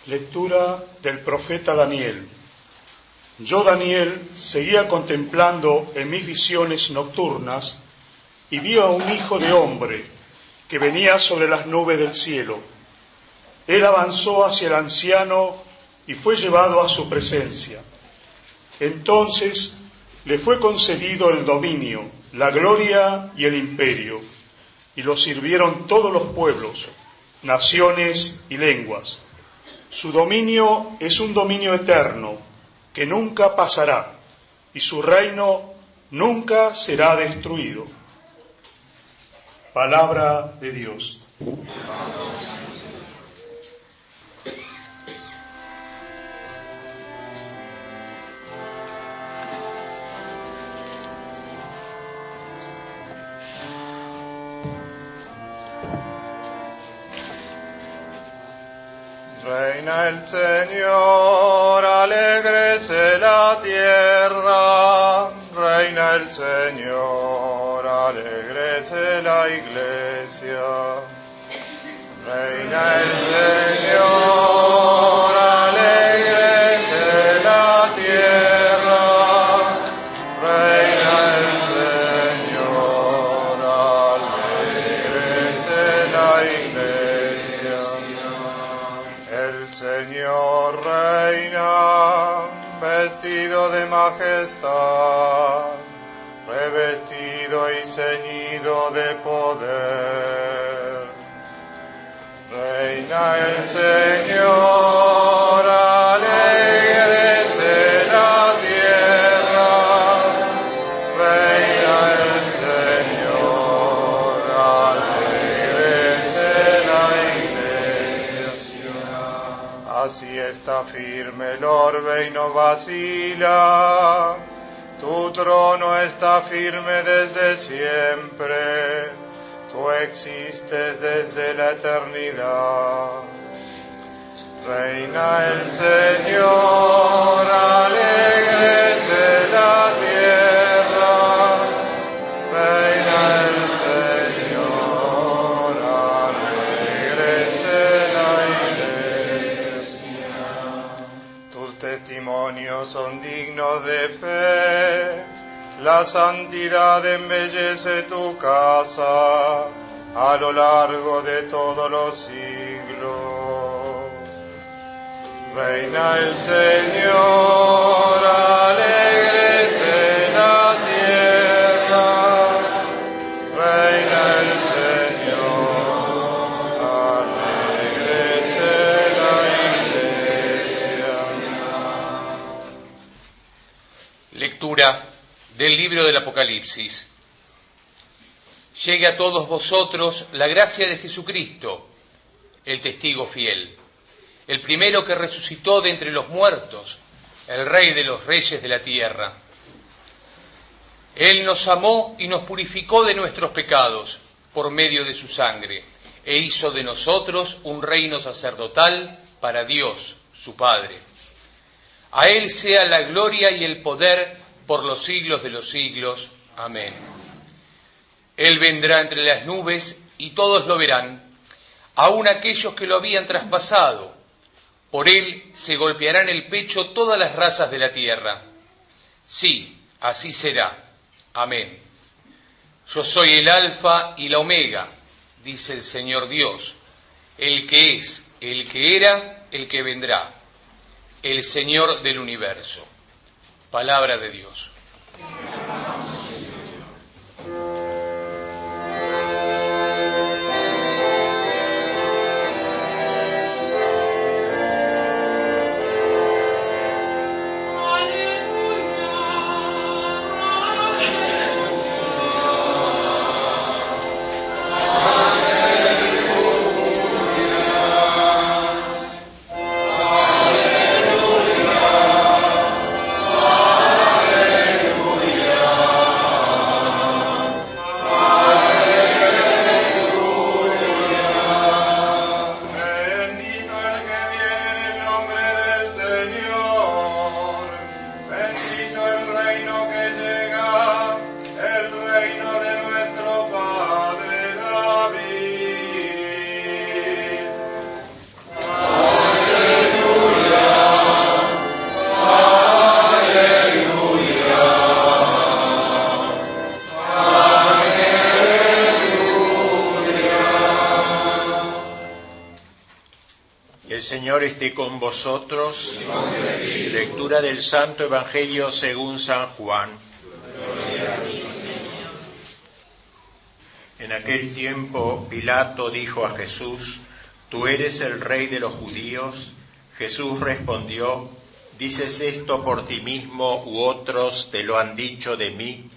Lectura del profeta Daniel. Yo, Daniel, seguía contemplando en mis visiones nocturnas y vi a un hijo de hombre que venía sobre las nubes del cielo. Él avanzó hacia el anciano y fue llevado a su presencia. Entonces le fue concedido el dominio, la gloria y el imperio, y lo sirvieron todos los pueblos, naciones y lenguas. Su dominio es un dominio eterno, que nunca pasará, y su reino nunca será destruido. Palabra de Dios. Reina el Señor, alégrese la tierra. Reina el Señor, alégrese la iglesia. Reina el Señor, alégrese la tierra. Reina el Señor, alégrese la iglesia. El Señor reina, vestido de majestad, revestido y ceñido de poder. Reina el Señor, alégrese la tierra. Reina el Señor, alégrese la iglesia. Así está firme el orbe y no vacila. Tu trono está firme desde siempre. Tú existes desde la eternidad. Reina el Señor, alégrese la tierra. Reina el Señor, alégrese la iglesia. Tus testimonios son dignos de fe. La santidad embellece tu casa a lo largo de todos los siglos. Reina el Señor, alégrese la tierra. Reina el Señor, alégrese la iglesia. Lectura del libro del Apocalipsis. Llegue a todos vosotros la gracia de Jesucristo, el testigo fiel, el primero que resucitó de entre los muertos, el Rey de los reyes de la tierra. Él nos amó y nos purificó de nuestros pecados por medio de su sangre, e hizo de nosotros un reino sacerdotal para Dios, su Padre. A Él sea la gloria y el poder por los siglos de los siglos. Amén. Él vendrá entre las nubes y todos lo verán, aun aquellos que lo habían traspasado. Por él se golpearán el pecho todas las razas de la tierra. Sí, así será. Amén. Yo soy el Alfa y la Omega, dice el Señor Dios, el que es, el que era, el que vendrá, el Señor del universo. Palabra de Dios. Aleluya. El Señor esté con vosotros. Lectura del Santo Evangelio según San Juan. En aquel tiempo Pilato dijo a Jesús: ¿Tú eres el rey de los judíos? Jesús respondió: ¿Dices esto por ti mismo u otros te lo han dicho de mí?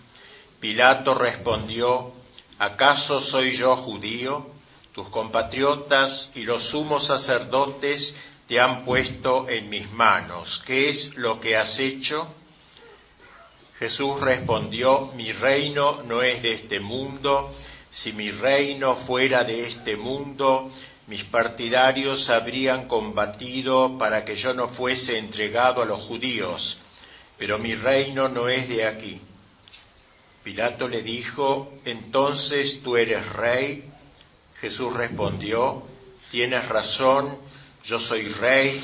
Pilato respondió: ¿Acaso soy yo judío? Tus compatriotas y los sumos sacerdotes te han puesto en mis manos. ¿Qué es lo que has hecho? Jesús respondió: Mi reino no es de este mundo. Si mi reino fuera de este mundo, mis partidarios habrían combatido para que yo no fuese entregado a los judíos, pero mi reino no es de aquí. Pilato le dijo: ¿Entonces tú eres rey? Jesús respondió: Tienes razón, yo soy rey.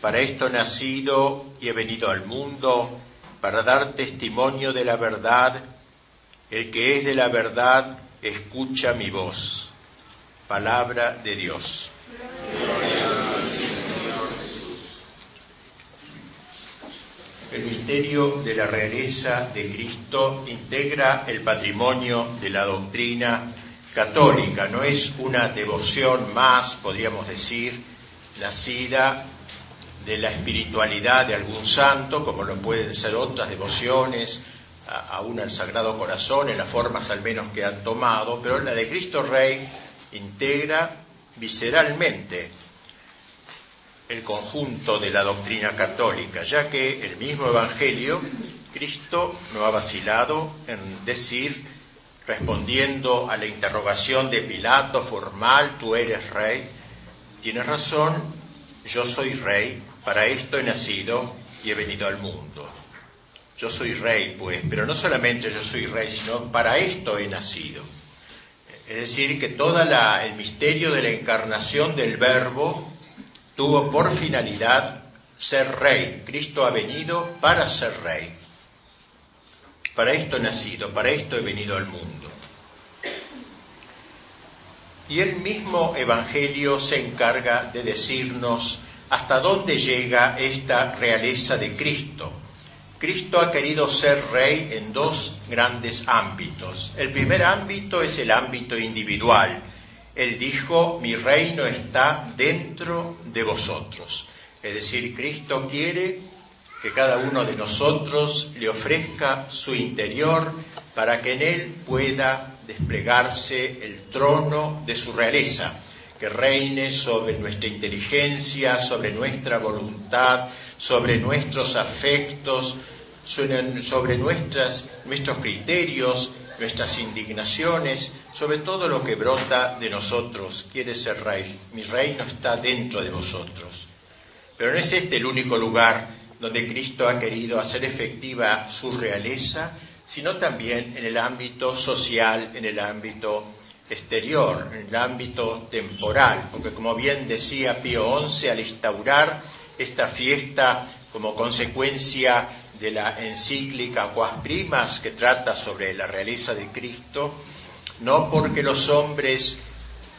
Para esto he nacido y he venido al mundo, para dar testimonio de la verdad. El que es de la verdad, escucha mi voz. Palabra de Dios. El misterio de la realeza de Cristo integra el patrimonio de la doctrina católica. No es una devoción más, podríamos decir, nacida de la espiritualidad de algún santo, como lo pueden ser otras devociones, aún al Sagrado Corazón, en las formas al menos que han tomado, pero la de Cristo Rey integra visceralmente el conjunto de la doctrina católica, ya que el mismo Evangelio, Cristo no ha vacilado en decir, respondiendo a la interrogación de Pilato formal: ¿Tú eres rey? Tienes razón, yo soy rey, para esto he nacido y he venido al mundo. Yo soy rey, pues, pero no solamente yo soy rey, sino para esto he nacido. Es decir, que todo el misterio de la encarnación del Verbo tuvo por finalidad ser rey. Cristo ha venido para ser rey. Para esto he nacido, para esto he venido al mundo. Y el mismo Evangelio se encarga de decirnos hasta dónde llega esta realeza de Cristo. Cristo ha querido ser rey en dos grandes ámbitos. El primer ámbito es el ámbito individual. Él dijo: mi reino está dentro de vosotros. Es decir, Cristo quiere que cada uno de nosotros le ofrezca su interior para que en él pueda desplegarse el trono de su realeza, que reine sobre nuestra inteligencia, sobre nuestra voluntad, sobre nuestros afectos, sobre nuestros criterios, nuestras indignaciones, sobre todo lo que brota de nosotros. Quiere ser rey. Mi reino está dentro de vosotros. Pero no es este el único lugar donde Cristo ha querido hacer efectiva su realeza, sino también en el ámbito social, en el ámbito exterior, en el ámbito temporal, porque como bien decía Pío XI al instaurar esta fiesta como consecuencia de la encíclica Quas Primas, que trata sobre la realeza de Cristo, no porque los hombres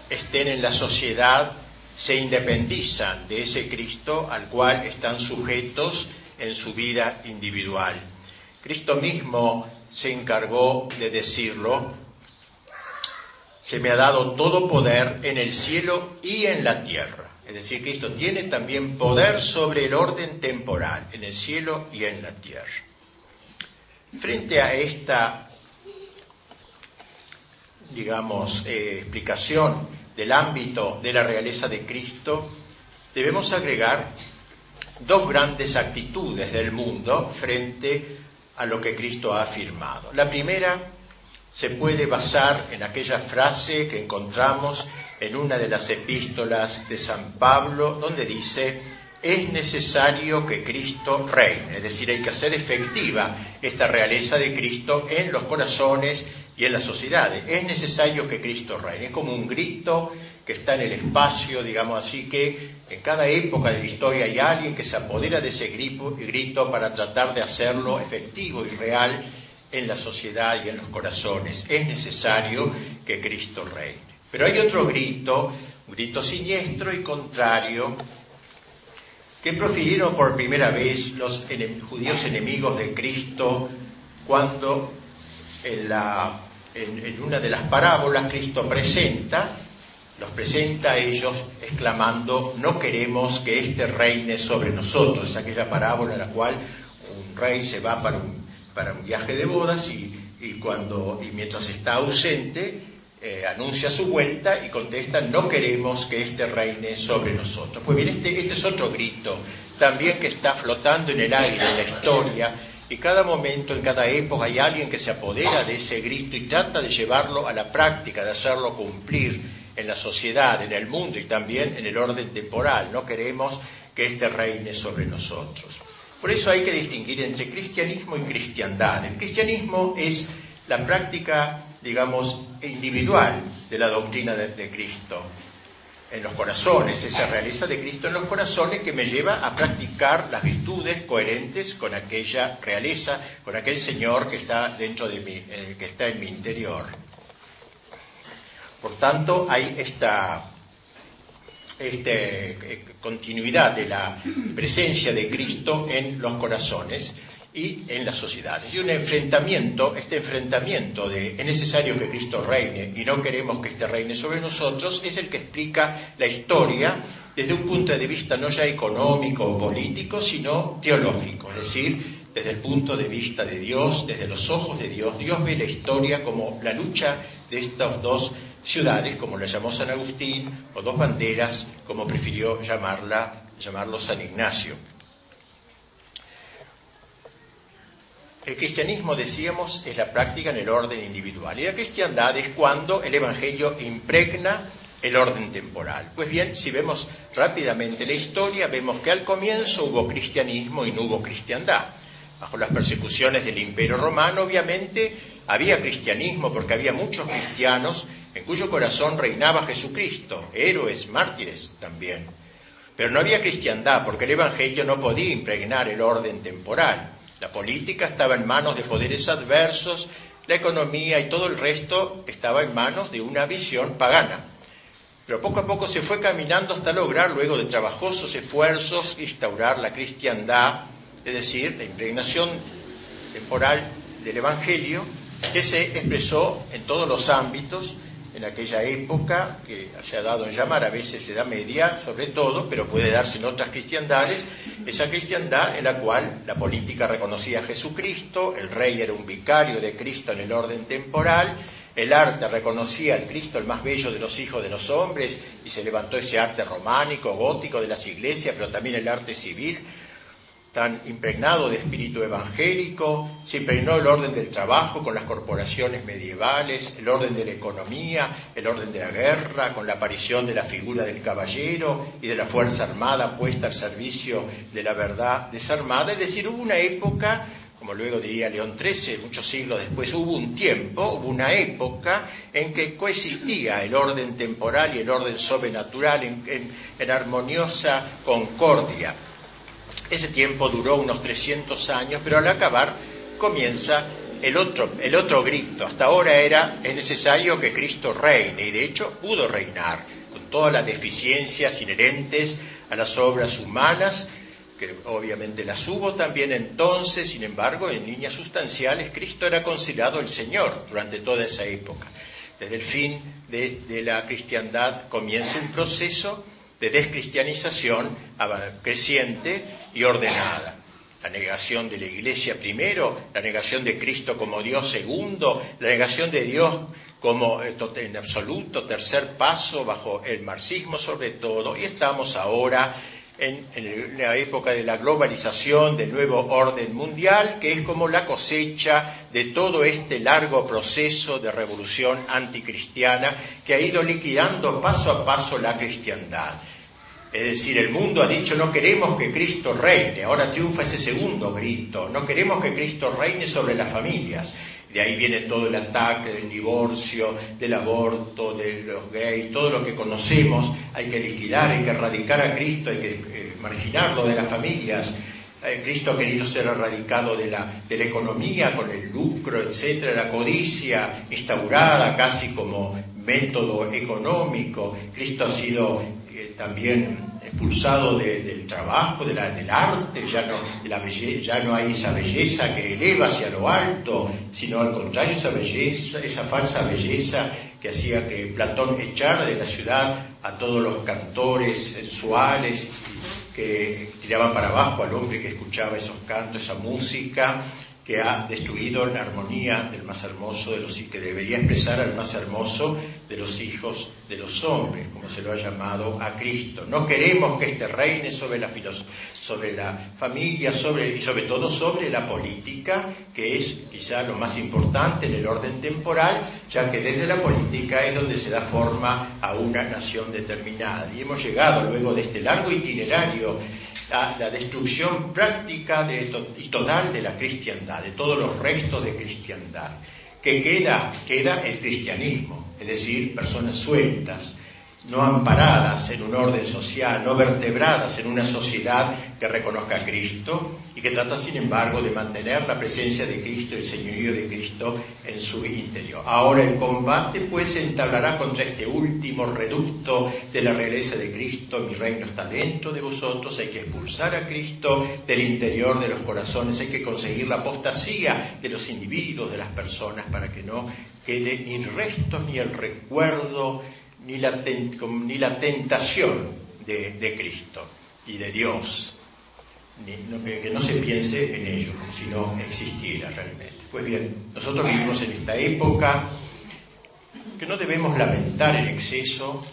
estén en la sociedad se independizan de ese Cristo al cual están sujetos en su vida individual. Cristo mismo se encargó de decirlo: se me ha dado todo poder en el cielo y en la tierra. Es decir, Cristo tiene también poder sobre el orden temporal, en el cielo y en la tierra. Frente a esta, explicación del ámbito de la realeza de Cristo, debemos agregar dos grandes actitudes del mundo frente a lo que Cristo ha afirmado. La primera se puede basar en aquella frase que encontramos en una de las epístolas de San Pablo, donde dice: es necesario que Cristo reine. Es decir, hay que hacer efectiva esta realeza de Cristo en los corazones y en las sociedades. Es necesario que Cristo reine. Es como un grito que está en el espacio, digamos así, que en cada época de la historia hay alguien que se apodera de ese grito para tratar de hacerlo efectivo y real en la sociedad y en los corazones. Es necesario que Cristo reine. Pero hay otro grito, un grito siniestro y contrario, que profirieron por primera vez los judíos enemigos de Cristo cuando en una de las parábolas Cristo los presenta a ellos exclamando: no queremos que éste reine sobre nosotros. Es aquella parábola en la cual un rey se va para un viaje de bodas y mientras está ausente anuncia su vuelta y contesta: no queremos que éste reine sobre nosotros. Pues bien, este es otro grito también que está flotando en el aire en la historia, y cada momento, en cada época, hay alguien que se apodera de ese grito y trata de llevarlo a la práctica, de hacerlo cumplir en la sociedad, en el mundo y también en el orden temporal. No queremos que éste reine sobre nosotros. Por eso hay que distinguir entre cristianismo y cristiandad. El cristianismo es la práctica, digamos, individual de la doctrina de Cristo en los corazones, esa realeza de Cristo en los corazones que me lleva a practicar las virtudes coherentes con aquella realeza, con aquel Señor que está dentro de mí, que está en mi interior. Por tanto, hay esta continuidad de la presencia de Cristo en los corazones y en las sociedades. Y es necesario que Cristo reine y no queremos que éste reine sobre nosotros, es el que explica la historia desde un punto de vista no ya económico o político, sino teológico, es decir, desde el punto de vista de Dios, desde los ojos de Dios. Dios ve la historia como la lucha de estas dos ciudades, como la llamó San Agustín, o dos banderas, como prefirió llamarlo San Ignacio. El cristianismo, decíamos, es la práctica en el orden individual, y la cristiandad es cuando el Evangelio impregna el orden temporal. Pues bien, si vemos rápidamente la historia, vemos que al comienzo hubo cristianismo y no hubo cristiandad. Bajo las persecuciones del Imperio Romano, obviamente, había cristianismo porque había muchos cristianos en cuyo corazón reinaba Jesucristo, héroes, mártires también. Pero no había cristiandad porque el Evangelio no podía impregnar el orden temporal. La política estaba en manos de poderes adversos, la economía y todo el resto estaba en manos de una visión pagana. Pero poco a poco se fue caminando hasta lograr, luego de trabajosos esfuerzos, instaurar la cristiandad, es decir, la impregnación temporal del Evangelio, que se expresó en todos los ámbitos en aquella época, que se ha dado en llamar a veces Edad Media, sobre todo, pero puede darse en otras cristiandades, esa cristiandad en la cual la política reconocía a Jesucristo, el rey era un vicario de Cristo en el orden temporal, el arte reconocía al Cristo, el más bello de los hijos de los hombres, y se levantó ese arte románico, gótico de las iglesias, pero también el arte civil, tan impregnado de espíritu evangélico. Se impregnó el orden del trabajo con las corporaciones medievales, el orden de la economía, el orden de la guerra, con la aparición de la figura del caballero y de la fuerza armada puesta al servicio de la verdad desarmada. Es decir, hubo una época, como luego diría León XIII, muchos siglos después, hubo una época en que coexistía el orden temporal y el orden sobrenatural en armoniosa concordia. Ese tiempo duró unos 300 años, pero al acabar comienza el otro grito. Hasta ahora es necesario que Cristo reine, y de hecho pudo reinar, con todas las deficiencias inherentes a las obras humanas, que obviamente las hubo también entonces. Sin embargo, en líneas sustanciales, Cristo era considerado el Señor durante toda esa época. Desde el fin de la cristiandad comienza un proceso de descristianización creciente y ordenada. La negación de la Iglesia primero, la negación de Cristo como Dios segundo, la negación de Dios como en absoluto tercer paso bajo el marxismo sobre todo, y estamos ahora en la época de la globalización, del nuevo orden mundial, que es como la cosecha de todo este largo proceso de revolución anticristiana que ha ido liquidando paso a paso la cristiandad. Es decir, el mundo ha dicho: no queremos que Cristo reine. Ahora triunfa ese segundo grito: no queremos que Cristo reine sobre las familias. De ahí viene todo el ataque del divorcio, del aborto, de los gays, todo lo que conocemos. Hay que liquidar, hay que erradicar a Cristo, hay que marginarlo de las familias. Cristo ha querido ser erradicado de la economía con el lucro, etcétera, la codicia instaurada casi como método económico. Cristo ha sido también expulsado del trabajo, del arte, ya no hay esa belleza que eleva hacia lo alto, sino al contrario, esa belleza, esa falsa belleza que hacía que Platón echara de la ciudad a todos los cantores sensuales que tiraban para abajo al hombre que escuchaba esos cantos, esa música que ha destruido la armonía del más hermoso de los que debería expresar al más hermoso de los hijos de los hombres, como se lo ha llamado a Cristo. No queremos que este reine sobre la familia, y sobre todo sobre la política, que es quizá lo más importante en el orden temporal, ya que desde la política es donde se da forma a una nación determinada. Y hemos llegado luego de este largo itinerario a la destrucción práctica y total de la cristiandad, de todos los restos de cristiandad. ¿Qué queda? Queda el cristianismo, es decir, personas sueltas, no amparadas en un orden social, no vertebradas en una sociedad que reconozca a Cristo y que trata, sin embargo, de mantener la presencia de Cristo y el señorío de Cristo en su interior. Ahora el combate, pues, se entablará contra este último reducto de la realeza de Cristo. Mi reino está dentro de vosotros, hay que expulsar a Cristo del interior de los corazones, hay que conseguir la apostasía de los individuos, de las personas, para que no quede ni restos ni el recuerdo ni la tentación de Cristo y de Dios, que no se piense en ello, como si no existiera realmente. Pues bien, nosotros vivimos en esta época que no debemos lamentar en exceso,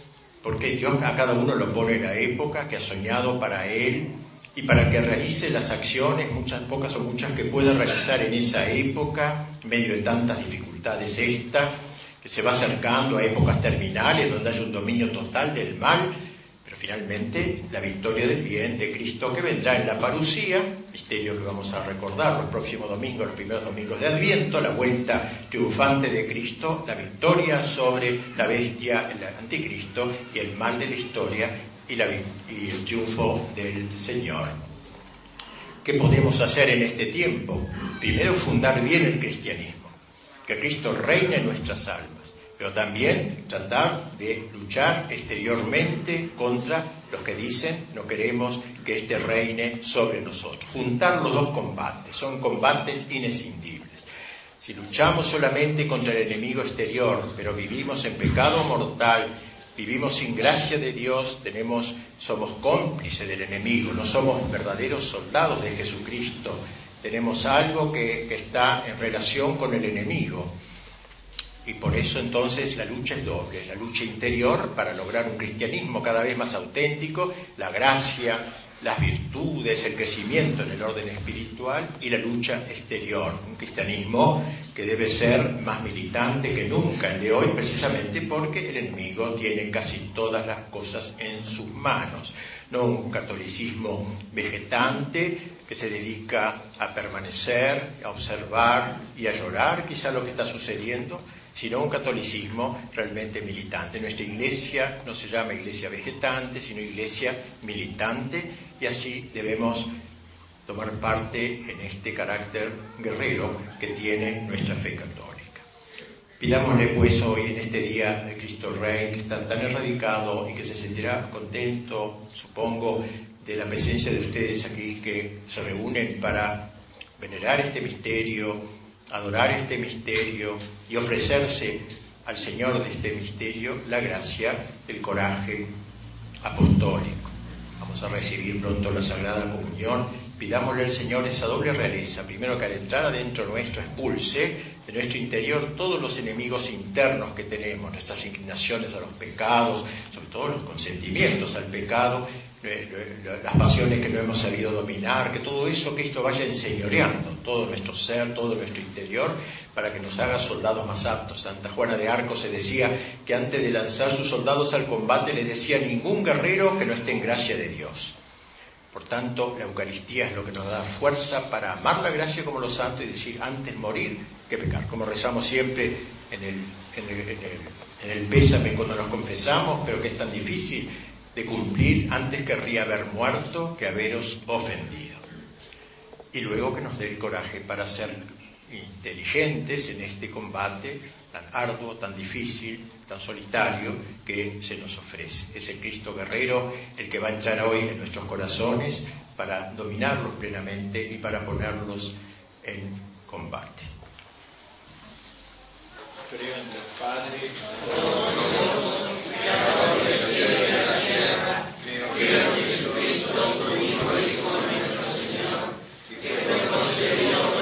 porque Dios a cada uno lo pone en la época que ha soñado para él y para que realice las acciones, muchas, pocas o muchas, que pueda realizar en esa época, en medio de tantas dificultades que se va acercando a épocas terminales donde hay un dominio total del mal, pero finalmente la victoria del bien de Cristo, que vendrá en la parusía, misterio que vamos a recordar los próximos domingos, los primeros domingos de Adviento, la vuelta triunfante de Cristo, la victoria sobre la bestia, el anticristo, y el mal de la historia y el triunfo del Señor. ¿Qué podemos hacer en este tiempo? Primero, fundar bien el cristianismo, que Cristo reine en nuestras almas, pero también tratar de luchar exteriormente contra los que dicen no queremos que este reine sobre nosotros. Juntar los dos combates, son combates inescindibles. Si luchamos solamente contra el enemigo exterior, pero vivimos en pecado mortal, vivimos sin gracia de Dios, somos cómplices del enemigo, no somos verdaderos soldados de Jesucristo. Tenemos algo que está en relación con el enemigo. Y por eso entonces la lucha es doble, la lucha interior para lograr un cristianismo cada vez más auténtico, la gracia, las virtudes, el crecimiento en el orden espiritual, y la lucha exterior, un cristianismo que debe ser más militante que nunca el de hoy, precisamente porque el enemigo tiene casi todas las cosas en sus manos. No un catolicismo vegetante que se dedica a permanecer, a observar y a llorar quizá lo que está sucediendo, sino un catolicismo realmente militante. Nuestra iglesia no se llama iglesia vegetante, sino iglesia militante, y así debemos tomar parte en este carácter guerrero que tiene nuestra fe católica. Pidámosle pues hoy, en este día de Cristo Rey, que está tan erradicado y que se sentirá contento, supongo, de la presencia de ustedes aquí que se reúnen para venerar este misterio, adorar este misterio y ofrecerse al Señor de este misterio la gracia, el coraje apostólico. Vamos a recibir pronto la Sagrada Comunión. Pidámosle al Señor esa doble realeza. Primero, que al entrar adentro nuestro expulse de nuestro interior todos los enemigos internos que tenemos, nuestras inclinaciones a los pecados, sobre todo los consentimientos al pecado, las pasiones que no hemos sabido dominar, que todo eso Cristo vaya enseñoreando todo nuestro ser, todo nuestro interior, para que nos haga soldados más aptos. Santa Juana de Arco se decía que antes de lanzar sus soldados al combate les decía: ningún guerrero que no esté en gracia de Dios. Por tanto, la Eucaristía es lo que nos da fuerza para amar la gracia como los santos y decir: antes morir que pecar, como rezamos siempre en el pésame cuando nos confesamos, pero que es tan difícil de cumplir: antes querría haber muerto que haberos ofendido. Y luego que nos dé el coraje para hacer inteligentes en este combate tan arduo, tan difícil, tan solitario que se nos ofrece. Es el Cristo guerrero el que va a entrar hoy en nuestros corazones para dominarlos plenamente y para ponerlos en combate. Creo en Dios Padre, Creador del cielo y de la tierra, creo en Jesucristo, su único Hijo, nuestro Señor, que fue concebido